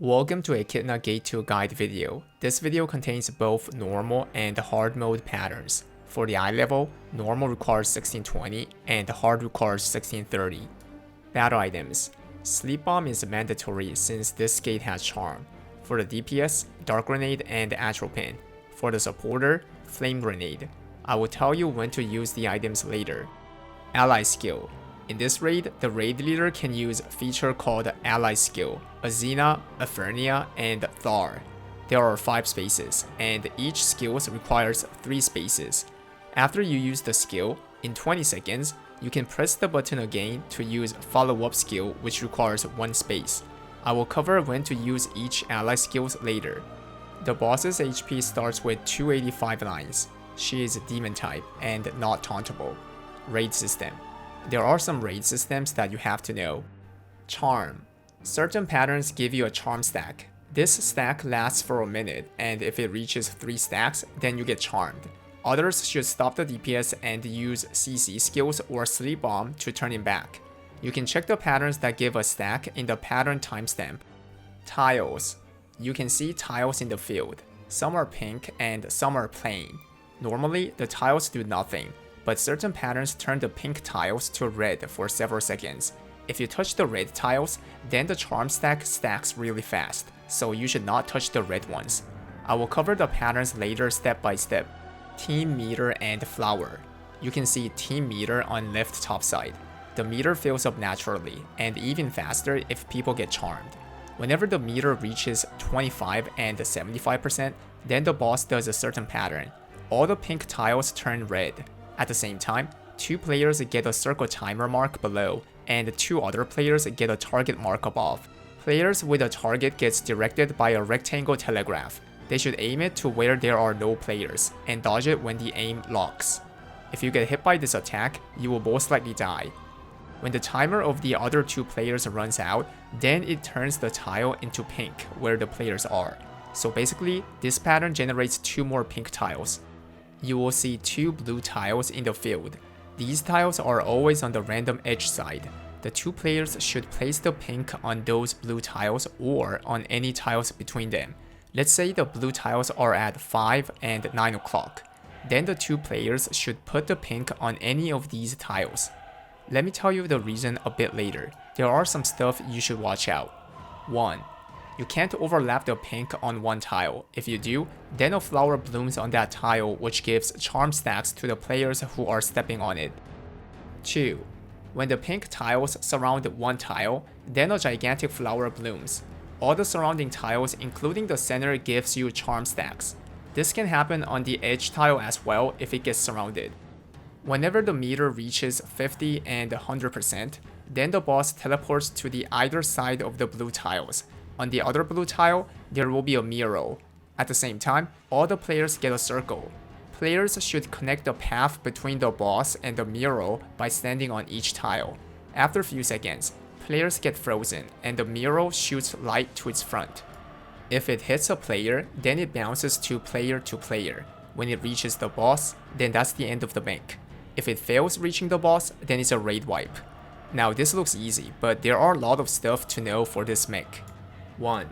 Welcome to Echidna Gate2 guide video. This video contains both normal and hard mode patterns. For the eye level, normal requires 1620 and hard requires 1630. Battle items. Sleep Bomb is mandatory since this gate has charm. For the DPS, Dark Grenade and Atropine. For the supporter, Flame Grenade. I will tell you when to use the items later. Ally skill. In this raid, the raid leader can use a feature called Ally Skill, Azina, Afernia, and Thar. There are 5 spaces, and each skill requires 3 spaces. After you use the skill, in 20 seconds, you can press the button again to use follow-up skill, which requires 1 space. I will cover when to use each ally skills later. The boss's HP starts with 285 lines. She is demon type and not tauntable. Raid system. There are some raid systems that you have to know. Charm. Certain patterns give you a charm stack. This stack lasts for a minute, and if it reaches 3 stacks, then you get charmed. Others should stop the DPS and use CC skills or Sleep Bomb to turn it back. You can check the patterns that give a stack in the pattern timestamp. Tiles. You can see tiles in the field. Some are pink and some are plain. Normally, the tiles do nothing, but certain patterns turn the pink tiles to red for several seconds. If you touch the red tiles, then the charm stack stacks really fast, so you should not touch the red ones. I will cover the patterns later step by step. Team meter and flower. You can see team meter on left top side. The meter fills up naturally, and even faster if people get charmed. Whenever the meter reaches 25 and 75%, then the boss does a certain pattern. All the pink tiles turn red. At the same time, 2 players get a circle timer mark below, and 2 other players get a target mark above. Players with a target gets directed by a rectangle telegraph. They should aim it to where there are no players, and dodge it when the aim locks. If you get hit by this attack, you will most likely die. When the timer of the other 2 players runs out, then it turns the tile into pink where the players are. So basically, this pattern generates 2 more pink tiles. You will see 2 blue tiles in the field. These tiles are always on the random edge side. The 2 players should place the pink on those blue tiles or on any tiles between them. Let's say the blue tiles are at 5 and 9 o'clock. Then the 2 players should put the pink on any of these tiles. Let me tell you the reason a bit later. There are some stuff you should watch out. 1. You can't overlap the pink on one tile. If you do, then a flower blooms on that tile, which gives charm stacks to the players who are stepping on it. 2. When the pink tiles surround one tile, then a gigantic flower blooms. All the surrounding tiles, including the center, gives you charm stacks. This can happen on the edge tile as well if it gets surrounded. Whenever the meter reaches 50 and 100%, then the boss teleports to the either side of the blue tiles. On the other blue tile, there will be a mirror. At the same time, all the players get a circle. Players should connect the path between the boss and the mirror by standing on each tile. After a few seconds, players get frozen and the mirror shoots light to its front. If it hits a player, then it bounces to player. When it reaches the boss, then that's the end of the mech. If it fails reaching the boss, then it's a raid wipe. Now this looks easy, but there are a lot of stuff to know for this mech. 1.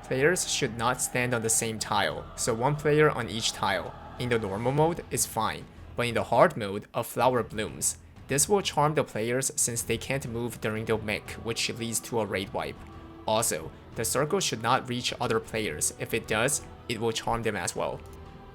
Players should not stand on the same tile, so 1 player on each tile. In the normal mode, it's fine, but in the hard mode, a flower blooms. This will charm the players since they can't move during the mech, which leads to a raid wipe. Also, the circle should not reach other players. If it does, it will charm them as well.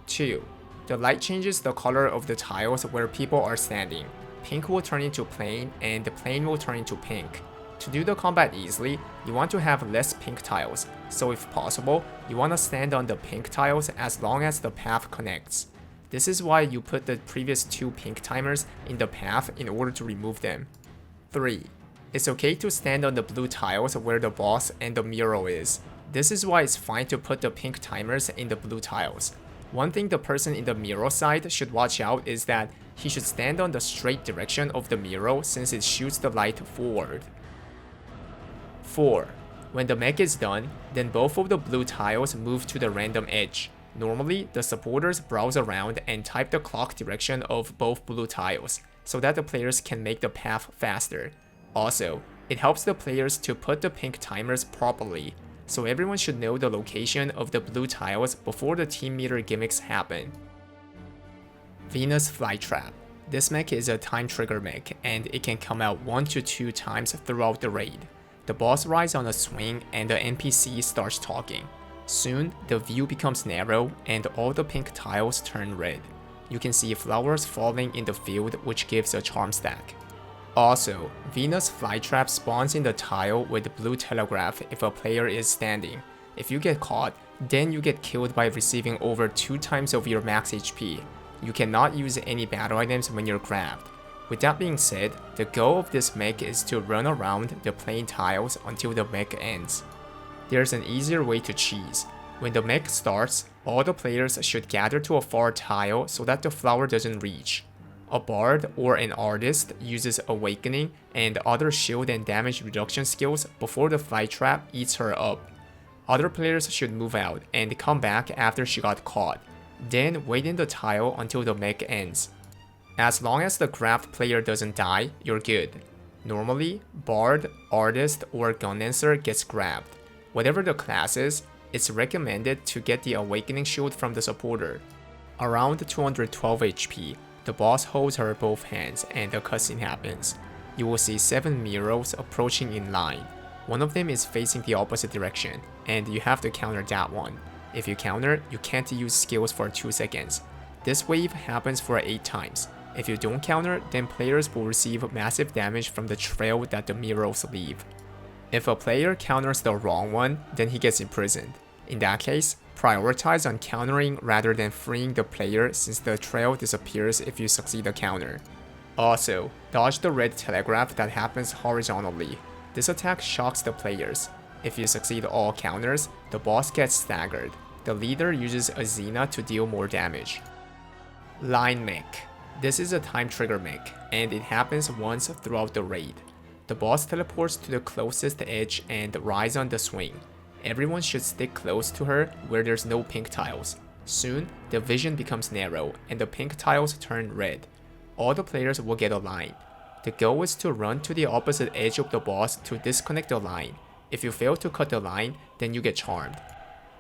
2. The light changes the color of the tiles where people are standing. Pink will turn into plain, and the plain will turn into pink. To do the combat easily, you want to have less pink tiles, so if possible, you want to stand on the pink tiles as long as the path connects. This is why you put the previous 2 pink timers in the path in order to remove them. 3. It's okay to stand on the blue tiles where the boss and the mirror is. This is why it's fine to put the pink timers in the blue tiles. One thing the person in the mirror side should watch out is that he should stand on the straight direction of the mirror since it shoots the light forward. 4. When the mech is done, then both of the blue tiles move to the random edge. Normally, the supporters browse around and type the clock direction of both blue tiles, so that the players can make the path faster. Also, it helps the players to put the pink timers properly. so everyone should know the location of the blue tiles before the team meter gimmicks happen. Venus Flytrap. This mech is a time trigger mech, and it can come out 1 to 2 times throughout the raid. The boss rides on a swing and the NPC starts talking. Soon, the view becomes narrow and all the pink tiles turn red. You can see flowers falling in the field, which gives a charm stack. Also, Venus Flytrap spawns in the tile with blue telegraph if a player is standing. If you get caught, then you get killed by receiving over 2 times of your max HP. You cannot use any battle items when you're grabbed. With that being said, the goal of this mech is to run around the plain tiles until the mech ends. There's an easier way to cheese. When the mech starts, all the players should gather to a far tile so that the flower doesn't reach. A bard or an artist uses awakening and other shield and damage reduction skills before the Flytrap eats her up. Other players should move out and come back after she got caught. Then wait in the tile until the mech ends. As long as the grabbed player doesn't die, you're good. Normally, bard, artist, or gundancer gets grabbed. Whatever the class is, it's recommended to get the awakening shield from the supporter. Around 212 HP, the boss holds her both hands and a cutscene happens. You will see 7 mirrors approaching in line. One of them is facing the opposite direction, and you have to counter that one. If you counter, you can't use skills for 2 seconds. This wave happens for 8 times. If you don't counter, then players will receive massive damage from the trail that the mirrors leave. If a player counters the wrong one, then he gets imprisoned. In that case, prioritize on countering rather than freeing the player since the trail disappears if you succeed a counter. Also, dodge the red telegraph that happens horizontally. This attack shocks the players. If you succeed all counters, the boss gets staggered. The leader uses Echidna to deal more damage. Line Mech. This is a time trigger mech, and it happens once throughout the raid. The boss teleports to the closest edge and rides on the swing. Everyone should stick close to her where there's no pink tiles. Soon, the vision becomes narrow and the pink tiles turn red. All the players will get a line. The goal is to run to the opposite edge of the boss to disconnect the line. If you fail to cut the line, then you get charmed.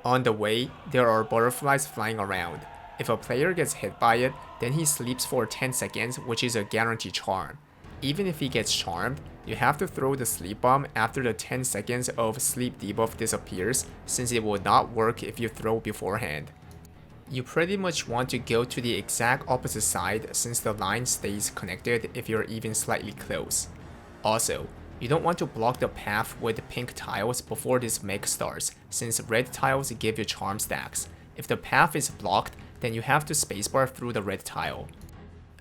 On the way, there are butterflies flying around. If a player gets hit by it, then he sleeps for 10 seconds, which is a guaranteed charm. Even if he gets charmed, you have to throw the sleep bomb after the 10 seconds of sleep debuff disappears, since it will not work if you throw beforehand. You pretty much want to go to the exact opposite side since the line stays connected if you're even slightly close. Also, you don't want to block the path with pink tiles before this mech starts, since red tiles give you charm stacks. If the path is blocked, then you have to spacebar through the red tile.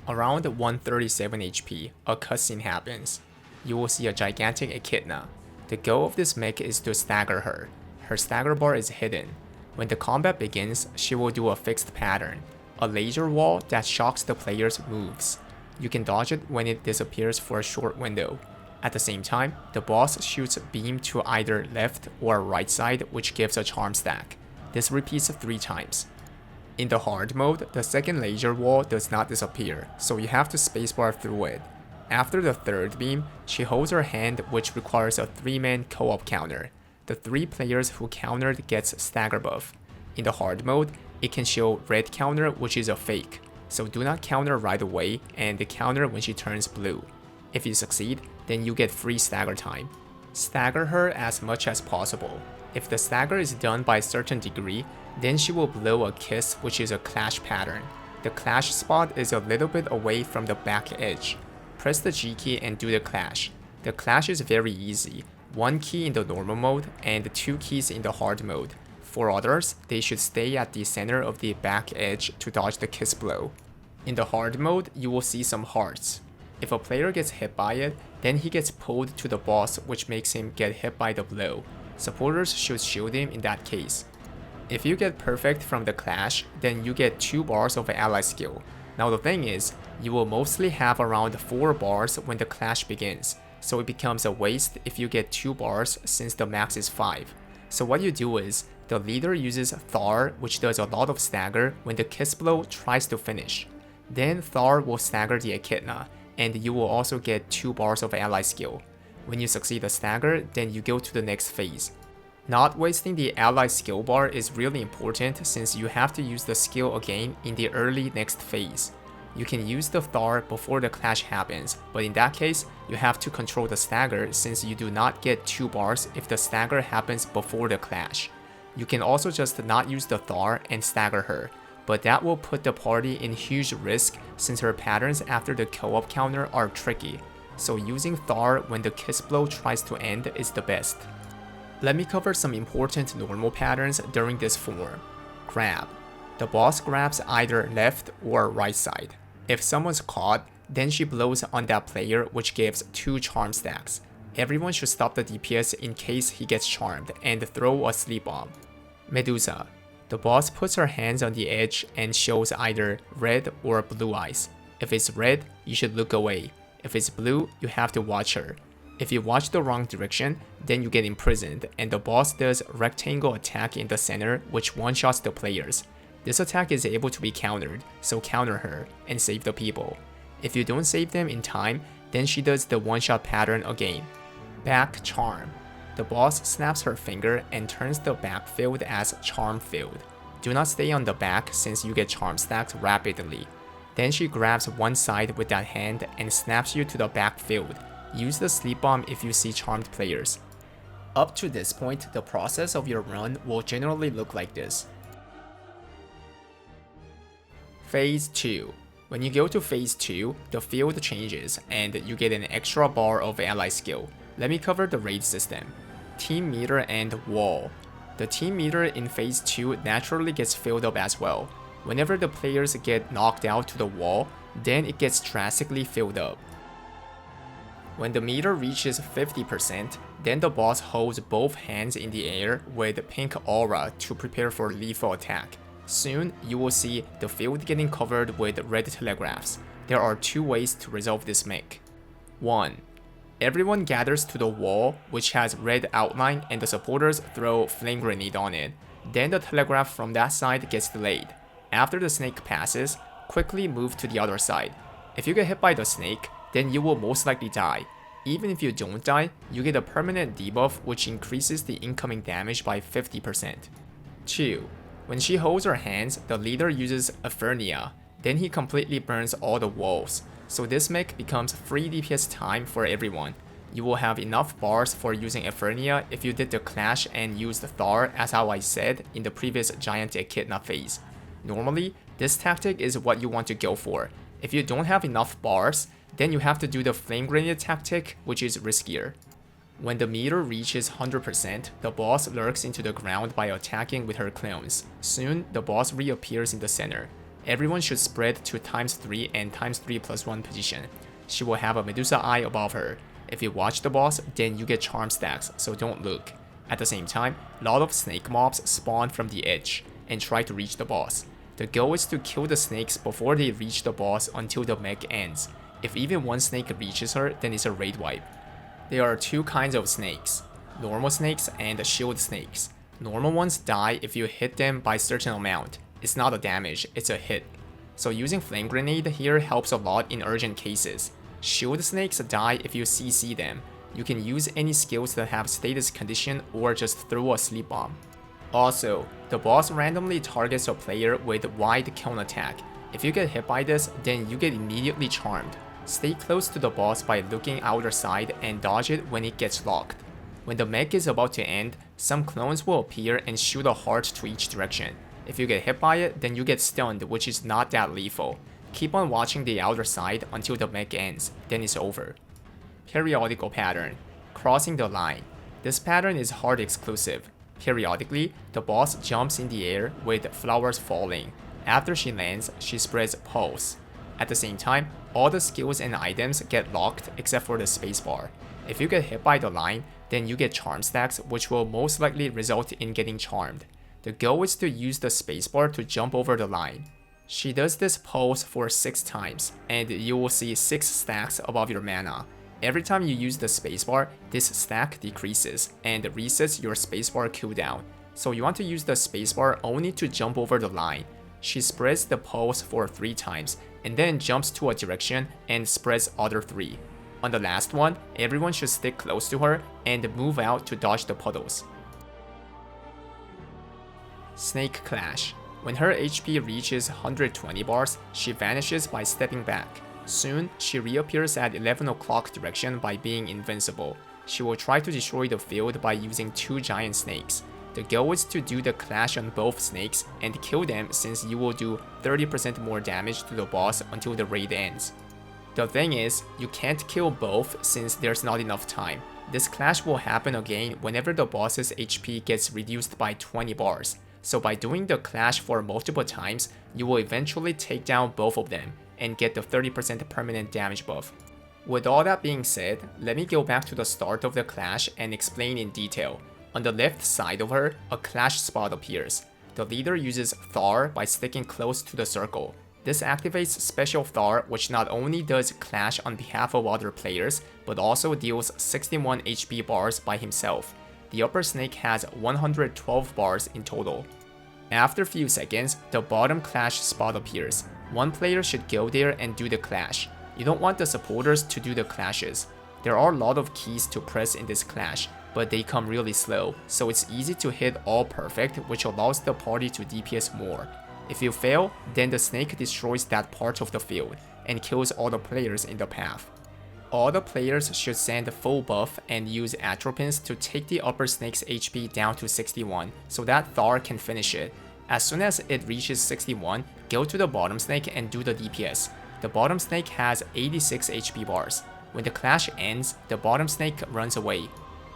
Around 137 HP, a cutscene happens. You will see a gigantic Echidna. The goal of this mech is to stagger her. Her stagger bar is hidden. When the combat begins, she will do a fixed pattern, a laser wall that shocks the player's moves. You can dodge it when it disappears for a short window. At the same time, the boss shoots a beam to either left or right side, which gives a charm stack. This repeats 3 times. In the hard mode, the second laser wall does not disappear, so you have to spacebar through it. After the third beam, she holds her hand, which requires a 3-man co-op counter. The 3 players who countered gets stagger buff. In the hard mode, it can show red counter, which is a fake, so do not counter right away and counter when she turns blue. If you succeed, then you get free stagger time. Stagger her as much as possible. If the stagger is done by a certain degree, then she will blow a kiss, which is a clash pattern. The clash spot is a little bit away from the back edge. Press the G key and do the clash. The clash is very easy, 1 key in the normal mode and 2 keys in the hard mode. For others, they should stay at the center of the back edge to dodge the kiss blow. In the hard mode, you will see some hearts. If a player gets hit by it, then he gets pulled to the boss, which makes him get hit by the blow. Supporters should shield him in that case. If you get perfect from the clash, then you get 2 bars of ally skill. Now the thing is, you will mostly have around 4 bars when the clash begins, so it becomes a waste if you get 2 bars since the max is 5. So what you do is, the leader uses Thar, which does a lot of stagger when the kiss blow tries to finish. Then Thar will stagger the Echidna, and you will also get 2 bars of ally skill. When you succeed a stagger, then you go to the next phase. Not wasting the ally skill bar is really important since you have to use the skill again in the early next phase. You can use the Thar before the clash happens, but in that case, you have to control the stagger since you do not get 2 bars if the stagger happens before the clash. You can also just not use the Thar and stagger her, but that will put the party in huge risk since her patterns after the co-op counter are tricky, so using Thar when the kiss blow tries to end is the best. Let me cover some important normal patterns during this form. Grab. The boss grabs either left or right side. If someone's caught, then she blows on that player, which gives 2 charm stacks. Everyone should stop the DPS in case he gets charmed and throw a sleep bomb. Medusa. The boss puts her hands on the edge and shows either red or blue eyes. If it's red, you should look away. If it's blue, you have to watch her. If you watch the wrong direction, then you get imprisoned and the boss does rectangle attack in the center which one-shots the players. This attack is able to be countered, so counter her and save the people. If you don't save them in time, then she does the one-shot pattern again. Back charm. The boss snaps her finger and turns the backfield as charm field. Do not stay on the back since you get charm stacked rapidly. Then she grabs one side with that hand and snaps you to the backfield. Use the sleep bomb if you see charmed players. Up to this point, the process of your run will generally look like this. Phase 2. When you go to Phase 2, the field changes and you get an extra bar of ally skill. Let me cover the raid system. Team meter and wall. The team meter in Phase 2 naturally gets filled up as well. Whenever the players get knocked out to the wall, then it gets drastically filled up. When the meter reaches 50%, then the boss holds both hands in the air with pink aura to prepare for lethal attack. Soon, you will see the field getting covered with red telegraphs. There are 2 ways to resolve this mech. 1. Everyone gathers to the wall, which has red outline, and the supporters throw flame grenade on it. Then the telegraph from that side gets delayed. After the snake passes, quickly move to the other side. If you get hit by the snake, then you will most likely die. Even if you don't die, you get a permanent debuff which increases the incoming damage by 50%. 2. When she holds her hands, the leader uses Infernia. Then he completely burns all the walls. So this mech becomes free DPS time for everyone. You will have enough bars for using Infernia if you did the clash and used Thar as how I said in the previous giant Echidna phase. Normally, this tactic is what you want to go for. If you don't have enough bars, then you have to do the flame grenade tactic, which is riskier. When the meter reaches 100%, the boss lurks into the ground by attacking with her clones. Soon, the boss reappears in the center. Everyone should spread to ×3 and ×3+1 position. She will have a Medusa eye above her. If you watch the boss, then you get charm stacks, so don't look. At the same time, a lot of snake mobs spawn from the edge and try to reach the boss. The goal is to kill the snakes before they reach the boss until the mech ends. If even one snake reaches her, then it's a raid wipe. There are 2 kinds of snakes, normal snakes and shield snakes. Normal ones die if you hit them by a certain amount. It's not a damage, it's a hit. So using flame grenade here helps a lot in urgent cases. Shield snakes die if you CC them. You can use any skills that have status condition or just throw a sleep bomb. Also, the boss randomly targets a player with wide cone attack. If you get hit by this, then you get immediately charmed. Stay close to the boss by looking outer side and dodge it when it gets locked. When the mech is about to end, some clones will appear and shoot a heart to each direction. If you get hit by it, then you get stunned, which is not that lethal. Keep on watching the outer side until the mech ends, then it's over. Periodical pattern. Crossing the line. This pattern is hard exclusive. Periodically, the boss jumps in the air with flowers falling. After she lands, she spreads pulse. At the same time, all the skills and items get locked except for the spacebar. If you get hit by the line, then you get charm stacks, which will most likely result in getting charmed. The goal is to use the spacebar to jump over the line. She does this pulse for 6 times, and you will see 6 stacks above your mana. Every time you use the spacebar, this stack decreases and resets your spacebar cooldown. So you want to use the spacebar only to jump over the line. She spreads the pulse for 3 times, and then jumps to a direction and spreads other 3. On the last one, everyone should stick close to her and move out to dodge the puddles. Snake Clash. When her HP reaches 120 bars, she vanishes by stepping back. Soon, she reappears at 11 o'clock direction by being invincible. She will try to destroy the field by using 2 giant snakes. The goal is to do the clash on both snakes and kill them, since you will do 30% more damage to the boss until the raid ends. The thing is, you can't kill both since there's not enough time. This clash will happen again whenever the boss's HP gets reduced by 20 bars. So by doing the clash for multiple times, you will eventually take down both of them and get the 30% permanent damage buff. With all that being said, let me go back to the start of the clash and explain in detail. On the left side of her, a clash spot appears. The leader uses Thar by sticking close to the circle. This activates Special Thar, which not only does clash on behalf of other players, but also deals 61 HP bars by himself. The upper snake has 112 bars in total. After a few seconds, the bottom clash spot appears. One player should go there and do the clash. You don't want the supporters to do the clashes. There are a lot of keys to press in this clash, but they come really slow, so it's easy to hit all perfect, which allows the party to DPS more. If you fail, then the snake destroys that part of the field and kills all the players in the path. All the players should send full buff and use atropines to take the upper snake's HP down to 61 so that Thar can finish it. As soon as it reaches 61, go to the bottom snake and do the DPS. The bottom snake has 86 HP bars. When the clash ends, the bottom snake runs away.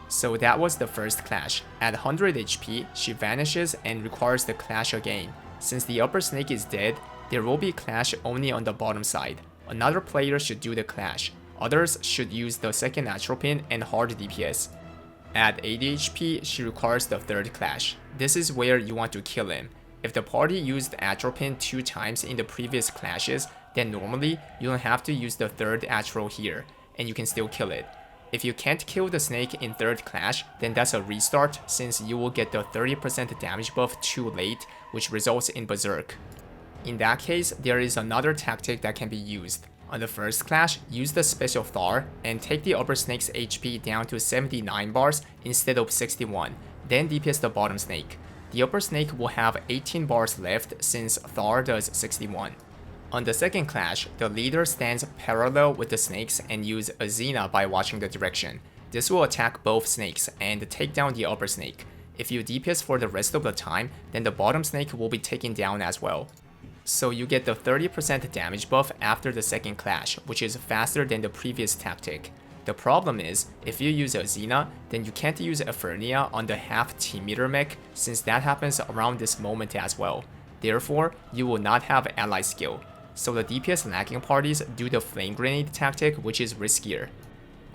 So that was the first clash. At 100 HP, she vanishes and requires the clash again. Since the upper snake is dead, there will be clash only on the bottom side. Another player should do the clash. Others should use the second atropine and hard DPS. At 80 HP, she requires the third clash. This is where you want to kill him. If the party used atropine 2 times in the previous clashes, then normally you don't have to use the third atro here, and you can still kill it. If you can't kill the snake in third clash, then that's a restart, since you will get the 30% damage buff too late, which results in Berserk. In that case, there is another tactic that can be used. On the first clash, use the Special Thar and take the upper snake's HP down to 79 bars instead of 61, then DPS the bottom snake. The upper snake will have 18 bars left since Thar does 61. On the second clash, the leader stands parallel with the snakes and use Echidna by watching the direction. This will attack both snakes and take down the upper snake. If you DPS for the rest of the time, then the bottom snake will be taken down as well. So you get the 30% damage buff after the second clash, which is faster than the previous tactic. The problem is, if you use Echidna, then you can't use Ephornia on the half T-meter mech, since that happens around this moment as well. Therefore, you will not have ally skill. So the DPS lagging parties do the flame grenade tactic, which is riskier.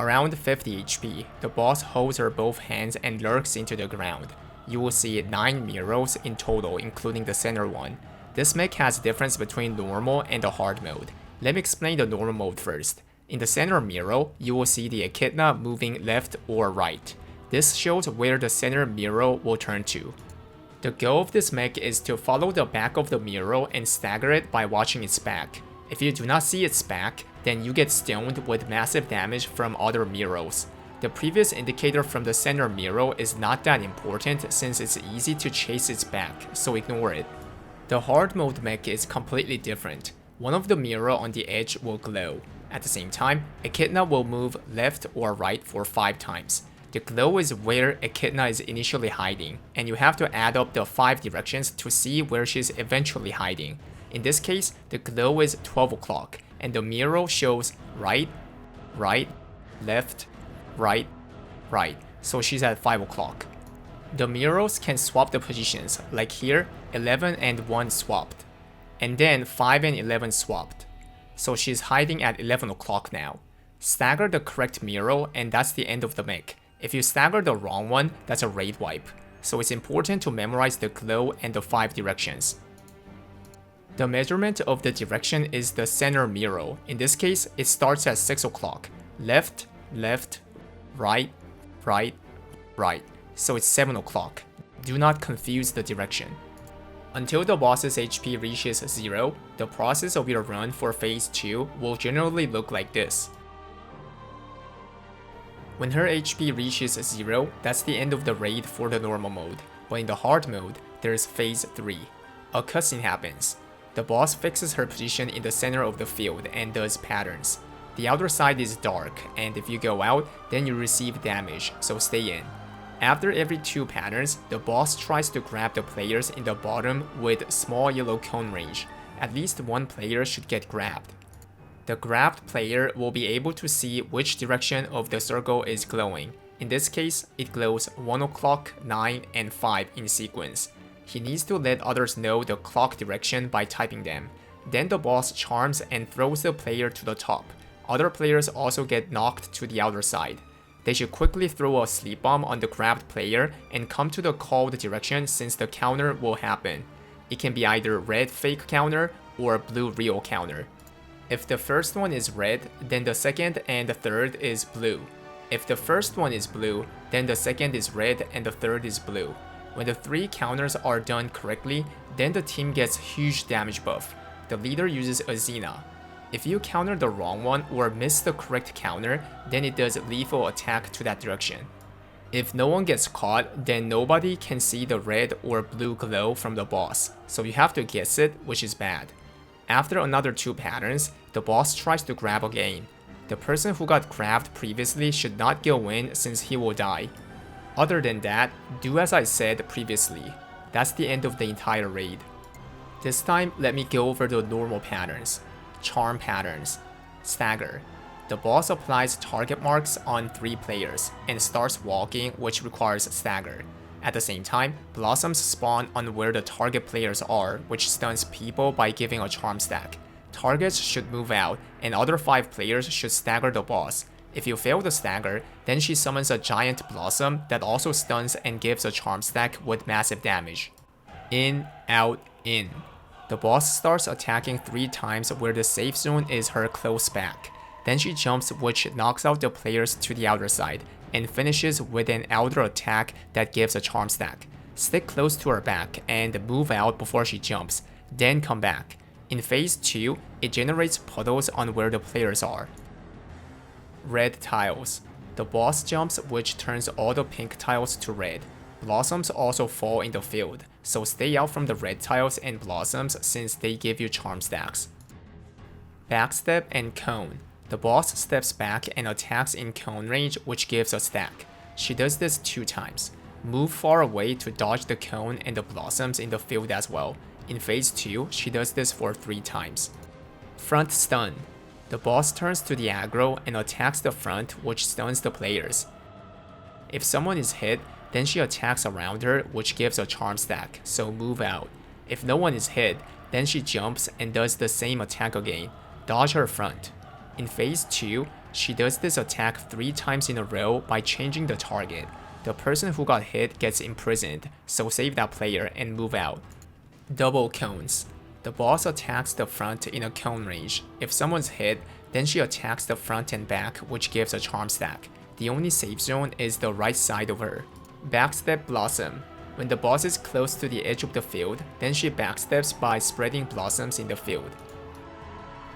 Around 50 HP, the boss holds her both hands and lurks into the ground. You will see 9 mirrors in total, including the center one. This mech has a difference between normal and the hard mode. Let me explain the normal mode first. In the center mirror, you will see the Echidna moving left or right. This shows where the center mirror will turn to. The goal of this mech is to follow the back of the mirror and stagger it by watching its back. If you do not see its back, then you get stoned with massive damage from other mirrors. The previous indicator from the center mirror is not that important since it's easy to chase its back, so ignore it. The hard mode mech is completely different. One of the mirror on the edge will glow. At the same time, Echidna will move left or right for 5 times. The glow is where Echidna is initially hiding, and you have to add up the 5 directions to see where she's eventually hiding. In this case, the glow is 12 o'clock, and the mirror shows right, right, left, right, right, so she's at 5 o'clock. The mirrors can swap the positions, like here, 11 and 1 swapped, and then 5 and 11 swapped. So she's hiding at 11 o'clock now. Stagger the correct mirror, and that's the end of the mech. If you stagger the wrong one, that's a raid wipe. So it's important to memorize the glow and the 5 directions. The measurement of the direction is the center mirror. In this case, it starts at 6 o'clock. Left, left, right, right, right. So it's 7 o'clock. Do not confuse the direction. Until the boss's HP reaches 0, the process of your run for Phase 2 will generally look like this. When her HP reaches 0, that's the end of the raid for the normal mode, but in the hard mode, there's Phase 3. A cutscene happens. The boss fixes her position in the center of the field and does patterns. The outer side is dark, and if you go out, then you receive damage, so stay in. After every 2 patterns, the boss tries to grab the players in the bottom with small yellow cone range. At least 1 player should get grabbed. The grabbed player will be able to see which direction of the circle is glowing. In this case, it glows 1 o'clock, 9, and 5 in sequence. He needs to let others know the clock direction by typing them. Then the boss charms and throws the player to the top. Other players also get knocked to the outer side. They should quickly throw a sleep bomb on the grabbed player and come to the called direction since the counter will happen. It can be either red fake counter or blue real counter. If the first one is red, then the second and the third is blue. If the first one is blue, then the second is red and the third is blue. When the 3 counters are done correctly, then the team gets huge damage buff. The leader uses Echidna. If you counter the wrong one or miss the correct counter, then it does lethal attack to that direction. If no one gets caught, then nobody can see the red or blue glow from the boss, so you have to guess it, which is bad. After another 2 patterns, the boss tries to grab again. The person who got grabbed previously should not go in since he will die. Other than that, do as I said previously. That's the end of the entire raid. This time, let me go over the normal patterns. Charm patterns. Stagger. The boss applies target marks on 3 players and starts walking, which requires stagger. At the same time, blossoms spawn on where the target players are, which stuns people by giving a charm stack. Targets should move out, and other 5 players should stagger the boss. If you fail the stagger, then she summons a giant blossom that also stuns and gives a charm stack with massive damage. In, out, in. The boss starts attacking 3 times where the safe zone is her close back. Then she jumps, which knocks out the players to the outer side, and finishes with an outer attack that gives a charm stack. Stick close to her back and move out before she jumps, then come back. In Phase 2, it generates puddles on where the players are. Red tiles. The boss jumps, which turns all the pink tiles to red. Blossoms also fall in the field, so stay out from the red tiles and blossoms since they give you charm stacks. Backstep and cone. The boss steps back and attacks in cone range, which gives a stack. She does this 2 times. Move far away to dodge the cone and the blossoms in the field as well. In Phase 2, she does this for 3 times. Front stun. The boss turns to the aggro and attacks the front, which stuns the players. If someone is hit, then she attacks around her, which gives a charm stack, so move out. If no one is hit, then she jumps and does the same attack again. Dodge her front. In Phase 2, she does this attack 3 times in a row by changing the target. The person who got hit gets imprisoned, so save that player and move out. Double cones. The boss attacks the front in a cone range. If someone's hit, then she attacks the front and back, which gives a charm stack. The only safe zone is the right side of her. Backstep Blossom. When the boss is close to the edge of the field, then she backsteps by spreading blossoms in the field.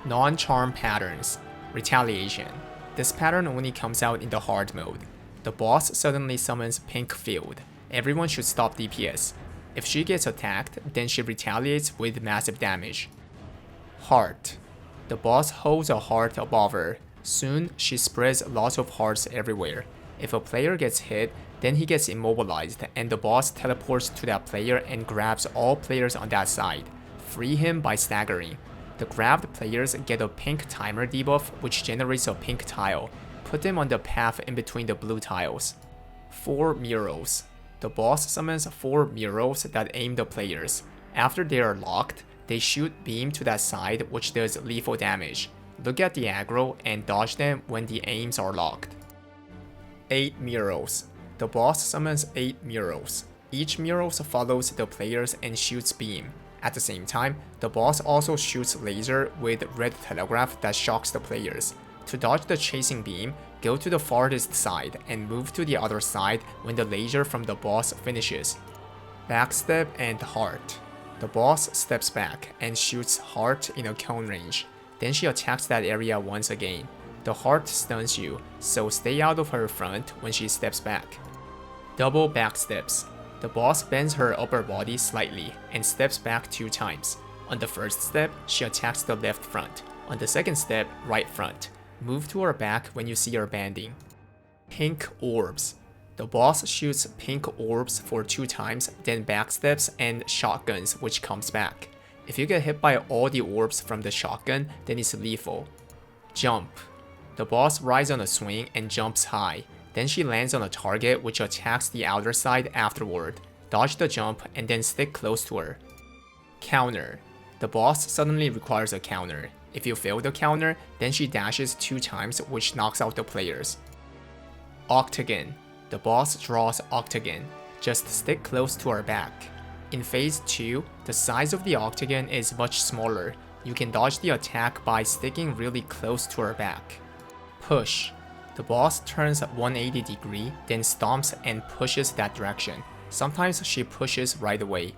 Non-charm patterns. Retaliation. This pattern only comes out in the hard mode. The boss suddenly summons pink field. Everyone should stop DPS. If she gets attacked, then she retaliates with massive damage. Heart. The boss holds a heart above her. Soon, she spreads lots of hearts everywhere. If a player gets hit, then he gets immobilized and the boss teleports to that player and grabs all players on that side. Free him by staggering. The grabbed players get a pink timer debuff, which generates a pink tile. Put them on the path in between the blue tiles. 4 murals. The boss summons 4 murals that aim the players. After they are locked, they shoot beam to that side, which does lethal damage. Look at the aggro and dodge them when the aims are locked. 8 murals. The boss summons 8 murals. Each mural follows the players and shoots beam. At the same time, the boss also shoots laser with red telegraph that shocks the players. To dodge the chasing beam, go to the farthest side and move to the other side when the laser from the boss finishes. Backstep and heart. The boss steps back and shoots heart in a cone range. Then she attacks that area once again. The heart stuns you, so stay out of her front when she steps back. Double backsteps. The boss bends her upper body slightly and steps back 2 times. On the first step, she attacks the left front. On the second step, right front. Move to her back when you see her bending. Pink orbs. The boss shoots pink orbs for 2 times, then backsteps and shotguns, which comes back. If you get hit by all the orbs from the shotgun, then it's lethal. Jump. The boss rides on a swing and jumps high. Then she lands on a target which attacks the outer side afterward. Dodge the jump and then stick close to her. Counter. The boss suddenly requires a counter. If you fail the counter, then she dashes 2 times, which knocks out the players. Octagon. The boss draws Octagon. Just stick close to her back. In Phase 2, the size of the Octagon is much smaller. You can dodge the attack by sticking really close to her back. Push. The boss turns 180 degrees, then stomps and pushes that direction. Sometimes she pushes right away.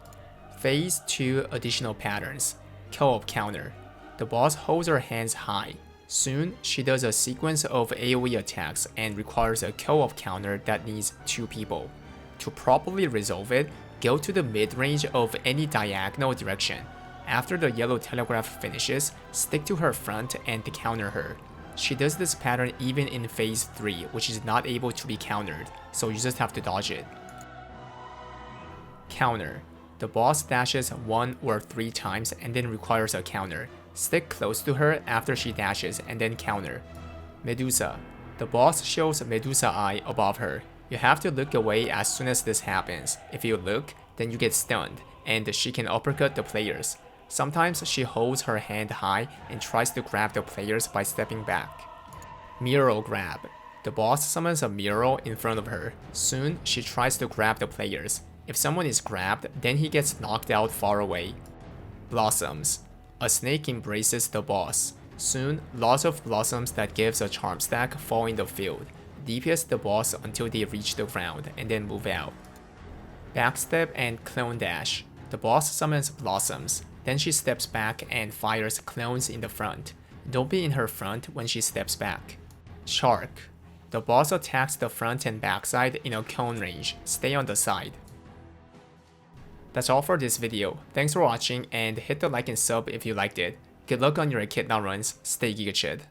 Phase 2 additional patterns. Co-op counter. The boss holds her hands high. Soon, she does a sequence of AoE attacks and requires a co-op counter that needs 2 people. To properly resolve it, go to the mid-range of any diagonal direction. After the yellow telegraph finishes, stick to her front and counter her. She does this pattern even in Phase 3, which is not able to be countered, so you just have to dodge it. Counter. The boss dashes 1 or 3 times and then requires a counter. Stick close to her after she dashes and then counter. Medusa. The boss shows Medusa eye above her. You have to look away as soon as this happens. If you look, then you get stunned, and she can uppercut the players. Sometimes she holds her hand high and tries to grab the players by stepping back. Mural grab. The boss summons a mural in front of her. Soon, she tries to grab the players. If someone is grabbed, then he gets knocked out far away. Blossoms. A snake embraces the boss. Soon, lots of blossoms that gives a charm stack fall in the field. DPS the boss until they reach the ground and then move out. Backstep and clone dash. The boss summons blossoms. Then she steps back and fires clones in the front. Don't be in her front when she steps back. Shark. The boss attacks the front and backside in a cone range. Stay on the side. That's all for this video. Thanks for watching and hit the like and sub if you liked it. Good luck on your Echidna runs. Stay Giga Chid.